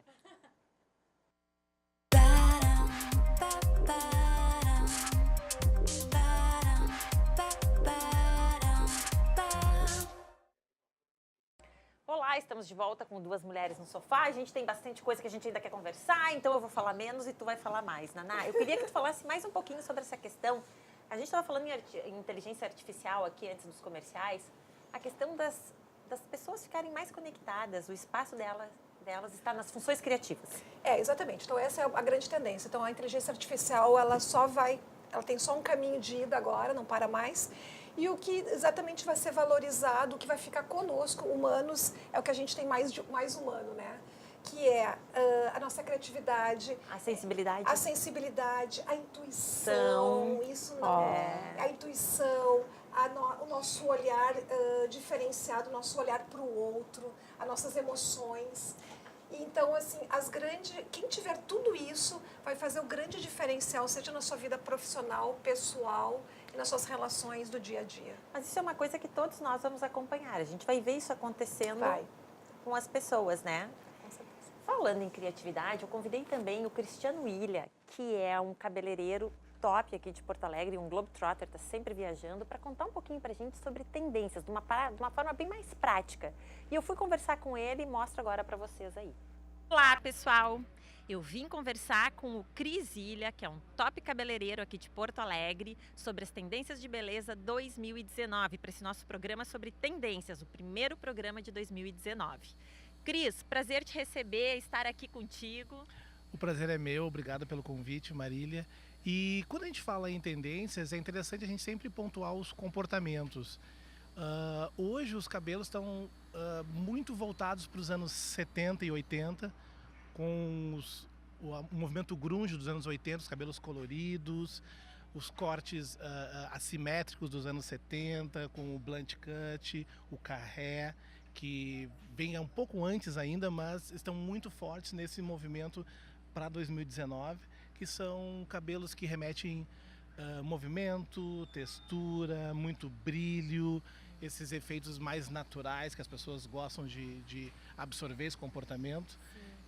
S1: Olá, estamos de volta com 2 mulheres no sofá. A gente tem bastante coisa que a gente ainda quer conversar, então eu vou falar menos e tu vai falar mais. Naná, eu queria que tu falasse mais um pouquinho sobre essa questão. A gente estava falando em inteligência artificial aqui antes dos comerciais. A questão das pessoas ficarem mais conectadas, o espaço delas está nas funções criativas.
S3: Exatamente. Então, essa é a grande tendência. Então, a inteligência artificial, ela tem só um caminho de ida agora, não para mais. E o que exatamente vai ser valorizado, o que vai ficar conosco, humanos, é o que a gente tem mais humano, né? Que é a nossa criatividade.
S1: A sensibilidade.
S3: A sensibilidade, a intuição. Isso não é. A intuição, o nosso olhar diferenciado, o nosso olhar para o outro, as nossas emoções. Então, assim, quem tiver tudo isso vai fazer o grande diferencial, seja na sua vida profissional, pessoal e nas suas relações do dia a dia.
S1: Mas isso é uma coisa que todos nós vamos acompanhar. A gente vai ver isso acontecendo com as pessoas, né?
S3: Com certeza.
S1: Falando em criatividade, eu convidei também o Cristiano Ilha, que é um cabeleireiro top aqui de Porto Alegre, um globetrotter, está sempre viajando, para contar um pouquinho para a gente sobre tendências, de uma forma bem mais prática. E eu fui conversar com ele e mostro agora para vocês aí. Olá, pessoal! Eu vim conversar com o Cris Ilha, que é um top cabeleireiro aqui de Porto Alegre, sobre as tendências de beleza 2019, para esse nosso programa sobre tendências, o primeiro programa de 2019. Cris, prazer te receber, estar aqui contigo.
S5: O prazer é meu, obrigado pelo convite, Marília. E quando a gente fala em tendências, é interessante a gente sempre pontuar os comportamentos. Hoje os cabelos estão muito voltados para os anos 70 e 80, com o movimento grunge dos anos 80, os cabelos coloridos, os cortes assimétricos dos anos 70, com o blunt cut, o carré, que vem um pouco antes ainda, mas estão muito fortes nesse movimento para 2019, que são cabelos que remetem movimento, textura, muito brilho, esses efeitos mais naturais que as pessoas gostam de absorver esse comportamento.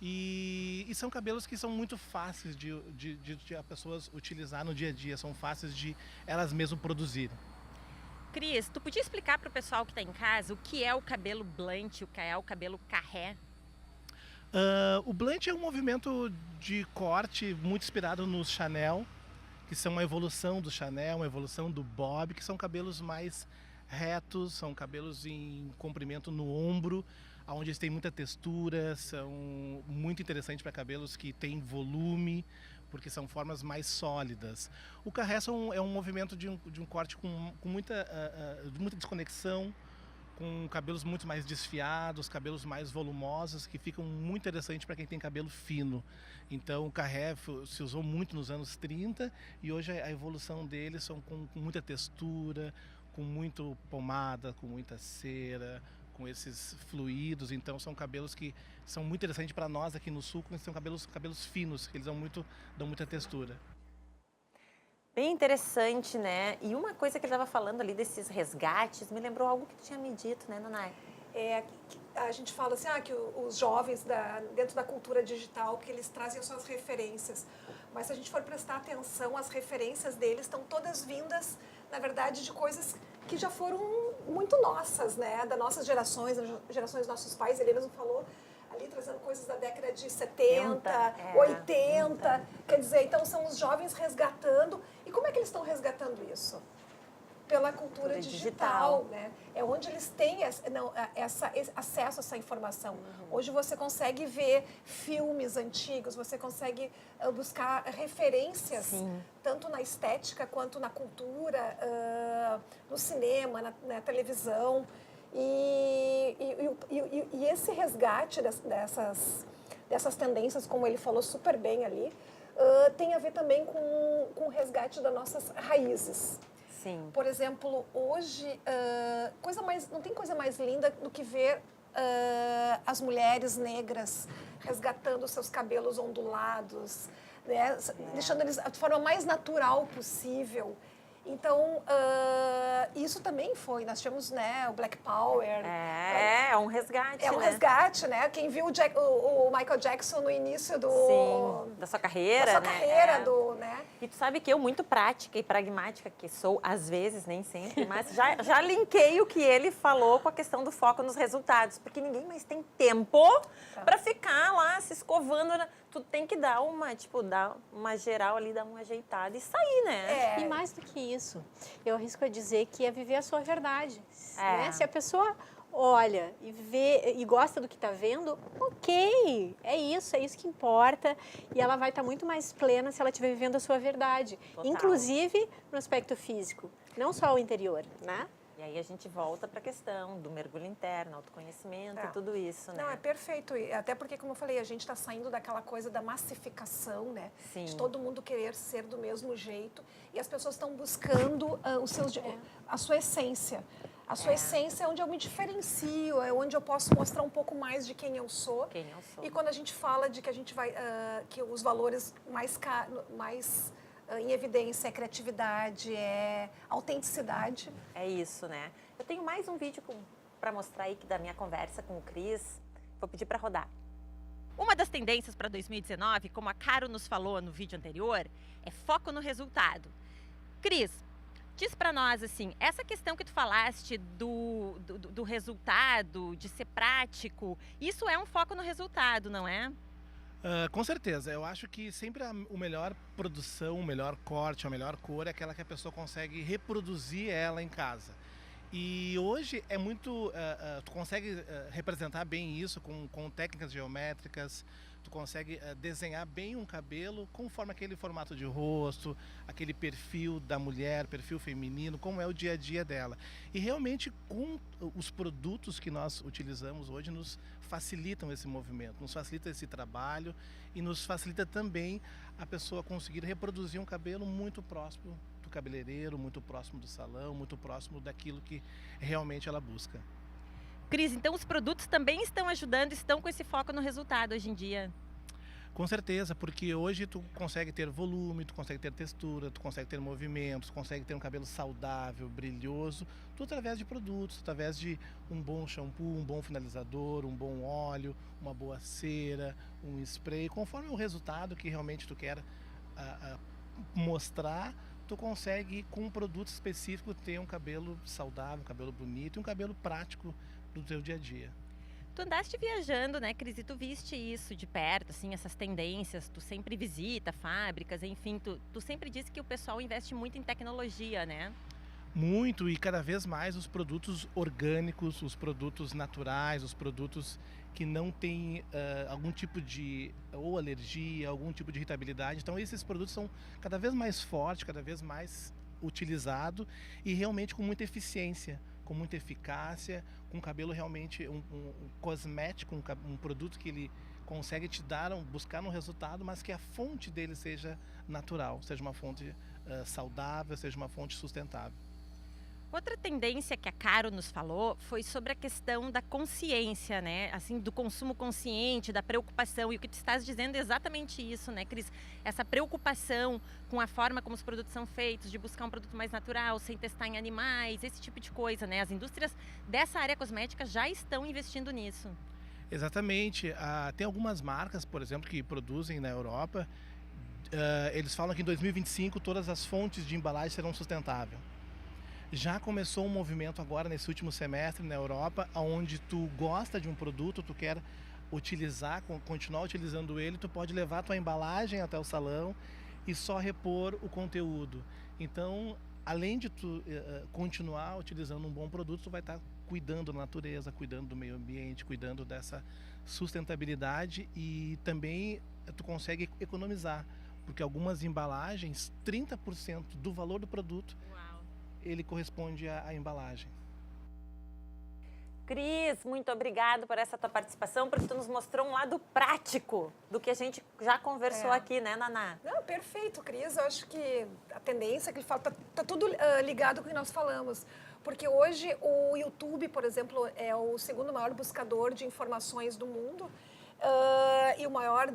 S5: E são cabelos que são muito fáceis de as pessoas utilizar no dia a dia, são fáceis de elas mesmas produzirem.
S1: Cris, tu podia explicar para o pessoal que está em casa o que é o cabelo blunt, o que é o cabelo carré?
S5: O blunt é um movimento de corte muito inspirado nos Chanel, que são uma evolução do Chanel, uma evolução do Bob, que são cabelos mais retos, são cabelos em comprimento no ombro, onde eles têm muita textura, são muito interessantes para cabelos que têm volume, porque são formas mais sólidas. O carré é um movimento de um corte com muita desconexão, com cabelos muito mais desfiados, cabelos mais volumosos, que ficam muito interessantes para quem tem cabelo fino. Então o carré se usou muito nos anos 30 e hoje a evolução deles são com muita textura, com muito pomada, com muita cera, com esses fluidos. Então são cabelos que são muito interessantes para nós aqui no sul, que são cabelos finos, que eles dão muita textura.
S1: Bem interessante, né? E uma coisa que ele estava falando ali desses resgates, me lembrou algo que tu tinha me dito, né, Nanai?
S3: A gente fala assim, que os jovens dentro da cultura digital, que eles trazem as suas referências. Mas se a gente for prestar atenção, as referências deles estão todas vindas, na verdade, de coisas que já foram muito nossas, né? Das nossas gerações, das gerações dos nossos pais. Ele mesmo falou ali, trazendo coisas da década de 70, 80. Quer dizer, então são os jovens resgatando. E como é que eles estão resgatando isso? Pela cultura digital, né? É onde eles têm esse acesso a essa informação. Hoje você consegue ver filmes antigos, você consegue buscar referências, tanto na estética quanto na cultura, no cinema, na televisão. E esse resgate dessas tendências, como ele falou super bem ali, tem a ver também com o resgate das nossas raízes.
S1: Sim.
S3: Por exemplo, hoje, não tem coisa mais linda do que ver as mulheres negras resgatando seus cabelos ondulados, né? Deixando eles da forma mais natural possível. Então, isso também foi. Nós tivemos, né, o Black Power.
S1: É um resgate,
S3: É um resgate, né? Quem viu o Michael Jackson no início
S1: da sua carreira,
S3: da sua
S1: né?
S3: carreira, né?
S1: E tu sabe que eu, muito prática e pragmática que sou, às vezes, nem sempre, mas já linkei o que ele falou com a questão do foco nos resultados, porque ninguém mais tem tempo para ficar lá se escovando. Tu tem que dar uma geral ali, dar uma ajeitada e sair, né?
S2: E mais do que isso, eu arrisco a dizer que é viver a sua verdade. Né? Se a pessoa olha e vê e gosta do que está vendo, ok, é isso que importa. E ela vai estar muito mais plena se ela estiver vivendo a sua verdade.
S1: Total.
S2: Inclusive no aspecto físico, não só o interior, né?
S1: E aí a gente volta para a questão do mergulho interno, autoconhecimento e tudo isso, né?
S3: Não, é perfeito. E até porque, como eu falei, a gente está saindo daquela coisa da massificação, né?
S1: Sim.
S3: De todo mundo querer ser do mesmo jeito. E as pessoas estão buscando a sua essência. A sua essência é onde eu me diferencio, é onde eu posso mostrar um pouco mais de quem eu sou. E quando a gente fala de que a gente vai... que os valores mais em evidência é criatividade, é autenticidade.
S1: É isso, né? Eu tenho mais um vídeo para mostrar aí da minha conversa com o Cris. Vou pedir para rodar.
S6: Uma das tendências para 2019, como a Caro nos falou no vídeo anterior, é foco no resultado. Cris, diz para nós, assim, essa questão que tu falaste do resultado, de ser prático, isso é um foco no resultado, não é?
S5: Com certeza, eu acho que sempre a melhor produção, o melhor corte, a melhor cor é aquela que a pessoa consegue reproduzir ela em casa. E hoje é muito, tu consegue representar bem isso com técnicas geométricas, tu consegue desenhar bem um cabelo conforme aquele formato de rosto, aquele perfil da mulher, perfil feminino, como é o dia a dia dela. E realmente com os produtos que nós utilizamos hoje nos facilitam esse movimento, nos facilita esse trabalho e nos facilita também a pessoa conseguir reproduzir um cabelo muito próximo do cabeleireiro, muito próximo do salão, muito próximo daquilo que realmente ela busca.
S6: Cris, então os produtos também estão ajudando, estão com esse foco no resultado hoje em dia?
S5: Com certeza, porque hoje tu consegue ter volume, tu consegue ter textura, tu consegue ter movimentos, tu consegue ter um cabelo saudável, brilhoso, tudo através de produtos, através de um bom shampoo, um bom finalizador, um bom óleo, uma boa cera, um spray, conforme o resultado que realmente tu quer mostrar, tu consegue com um produto específico ter um cabelo saudável, um cabelo bonito e um cabelo prático do teu dia a dia.
S6: Tu andaste viajando, né, Cris, e tu viste isso de perto, assim, essas tendências, tu sempre visita fábricas, enfim, tu sempre disse que o pessoal investe muito em tecnologia, né?
S5: Muito, e cada vez mais os produtos orgânicos, os produtos naturais, os produtos que não têm algum tipo de ou alergia, algum tipo de irritabilidade. Então esses produtos são cada vez mais fortes, cada vez mais utilizados e realmente com muita eficiência, com muita eficácia, com cabelo realmente um cosmético, um produto que ele consegue te buscar um resultado, mas que a fonte dele seja natural, seja uma fonte saudável, seja uma fonte sustentável.
S6: Outra tendência que a Caro nos falou foi sobre a questão da consciência, né? Assim, do consumo consciente, da preocupação. E o que tu estás dizendo é exatamente isso, né, Cris? Essa preocupação com a forma como os produtos são feitos, de buscar um produto mais natural, sem testar em animais, esse tipo de coisa, né? As indústrias dessa área cosmética já estão investindo nisso.
S5: Exatamente. Tem algumas marcas, por exemplo, que produzem na Europa. Eles falam que em 2025 todas as fontes de embalagem serão sustentáveis. Já começou um movimento agora nesse último semestre na Europa, onde tu gosta de um produto, tu quer utilizar, continuar utilizando ele, tu pode levar a tua embalagem até o salão e só repor o conteúdo. Então, além de tu continuar utilizando um bom produto, tu vai estar cuidando da natureza, cuidando do meio ambiente, cuidando dessa sustentabilidade e também tu consegue economizar, porque algumas embalagens, 30% do valor do produto ele corresponde à embalagem.
S1: Cris, muito obrigado por essa tua participação, porque tu nos mostrou um lado prático do que a gente já conversou aqui, né, Naná?
S3: Não, perfeito, Cris. Eu acho que a tendência que ele fala tá tudo ligado com o que nós falamos. Porque hoje o YouTube, por exemplo, é o segundo maior buscador de informações do mundo. E o maior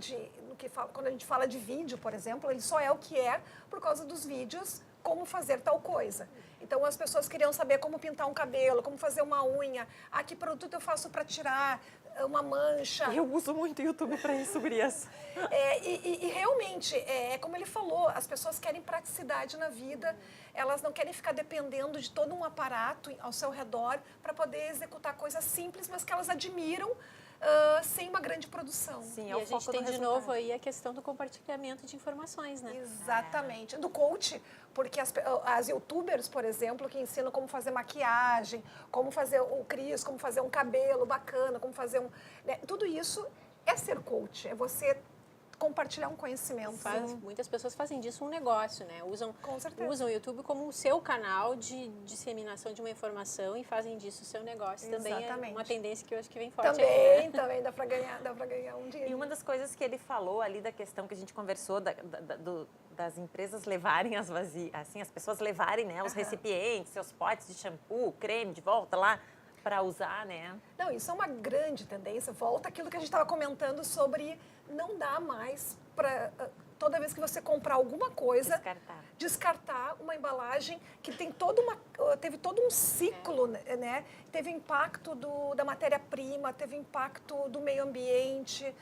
S3: quando a gente fala de vídeo, por exemplo, ele só é o que é por causa dos vídeos como fazer tal coisa. Então, as pessoas queriam saber como pintar um cabelo, como fazer uma unha, que produto eu faço para tirar uma mancha.
S1: Eu uso muito o YouTube para isso, Gurias.
S3: E realmente, como ele falou, as pessoas querem praticidade na vida, elas não querem ficar dependendo de todo um aparato ao seu redor para poder executar coisas simples, mas que elas admiram, sem uma grande produção.
S1: Sim,
S2: E a gente tem de novo aí a questão do compartilhamento de informações, né?
S3: Exatamente. Do coach, porque as youtubers, por exemplo, que ensinam como fazer maquiagem, como fazer o Cris, como fazer um cabelo bacana, como fazer tudo isso é ser coach, é você compartilhar um conhecimento.
S2: Muitas pessoas fazem disso um negócio, né?
S3: Com certeza.
S2: Usam o YouTube como o seu canal de disseminação de uma informação e fazem disso o seu negócio.
S3: Exatamente.
S2: Também é uma tendência que eu acho que vem forte.
S3: Também dá para ganhar um dinheiro.
S1: E uma das coisas que ele falou ali da questão que a gente conversou das empresas levarem as vazias, assim, as pessoas levarem, né, os recipientes, seus potes de shampoo, creme de volta lá para usar, né?
S3: Não, isso é uma grande tendência. Volta aquilo que a gente estava comentando sobre não dá mais para toda vez que você comprar alguma coisa, descartar uma embalagem que tem teve todo um ciclo, né? Teve impacto da matéria-prima, teve impacto do meio ambiente.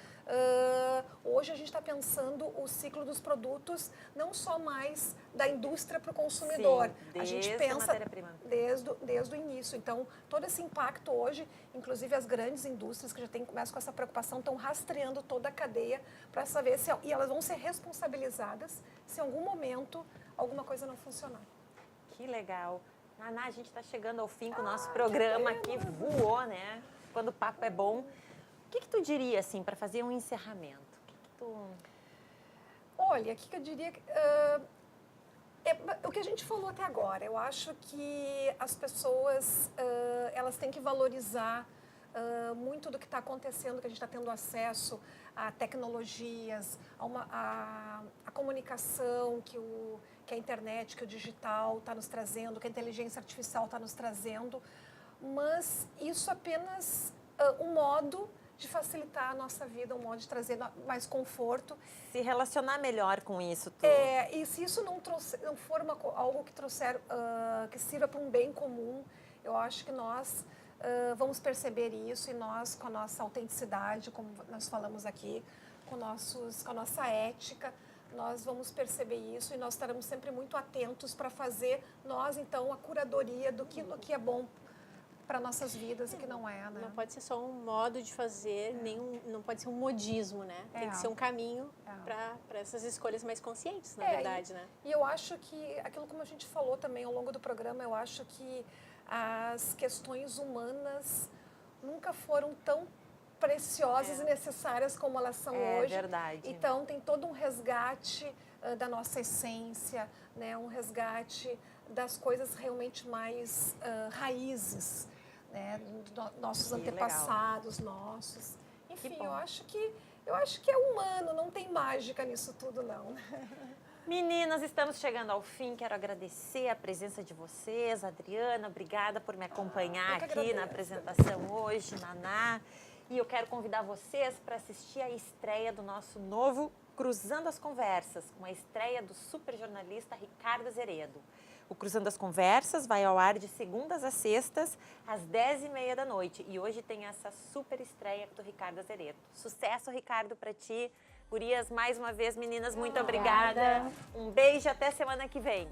S3: Hoje a gente está pensando o ciclo dos produtos não só mais da indústria para o consumidor.
S1: Sim,
S3: a gente pensa desde o início. Então, todo esse impacto hoje, inclusive as grandes indústrias que já começam com essa preocupação, estão rastreando toda a cadeia para saber e elas vão ser responsabilizadas se em algum momento alguma coisa não funcionar.
S1: Que legal. Naná, a gente está chegando ao fim com o nosso programa aqui, voou, né? Quando o papo é bom. O que tu diria, assim, para fazer um encerramento?
S3: Olha, o que eu diria... o que a gente falou até agora. Eu acho que as pessoas, elas têm que valorizar muito do que está acontecendo, que a gente está tendo acesso a tecnologias, a comunicação que a internet, que o digital está nos trazendo, que a inteligência artificial está nos trazendo. Mas isso apenas um modo de facilitar a nossa vida, um modo de trazer mais conforto.
S1: Se relacionar melhor com isso tudo.
S3: E se isso não for algo que sirva para um bem comum, eu acho que nós vamos perceber isso e nós, com a nossa autenticidade, como nós falamos aqui, com a nossa ética, nós vamos perceber isso e nós estaremos sempre muito atentos para fazer então, a curadoria do que é bom para nossas vidas e que não é, né?
S2: Não pode ser só um modo de fazer, não pode ser um modismo, né? Tem que ser um caminho para essas escolhas mais conscientes, na verdade, né?
S3: E eu acho que, aquilo como a gente falou também ao longo do programa, eu acho que as questões humanas nunca foram tão preciosas e necessárias como elas são hoje.
S1: É verdade.
S3: Então, tem todo um resgate da nossa essência, né? Um resgate das coisas realmente mais raízes, né, nossos antepassados, nossos. Enfim, eu acho que é humano, não tem mágica nisso tudo, não.
S1: Meninas, estamos chegando ao fim. Quero agradecer a presença de vocês. Adriana, obrigada por me acompanhar aqui na apresentação hoje, Naná. E eu quero convidar vocês para assistir a estreia do nosso novo Cruzando as Conversas, com a estreia do super jornalista Ricardo Azeredo. O Cruzando as Conversas vai ao ar de segundas a sextas, às 10h30 da noite. E hoje tem essa super estreia do Ricardo Azeredo. Sucesso, Ricardo, para ti. Gurias, mais uma vez, meninas, muito obrigada. Um beijo e até semana que vem.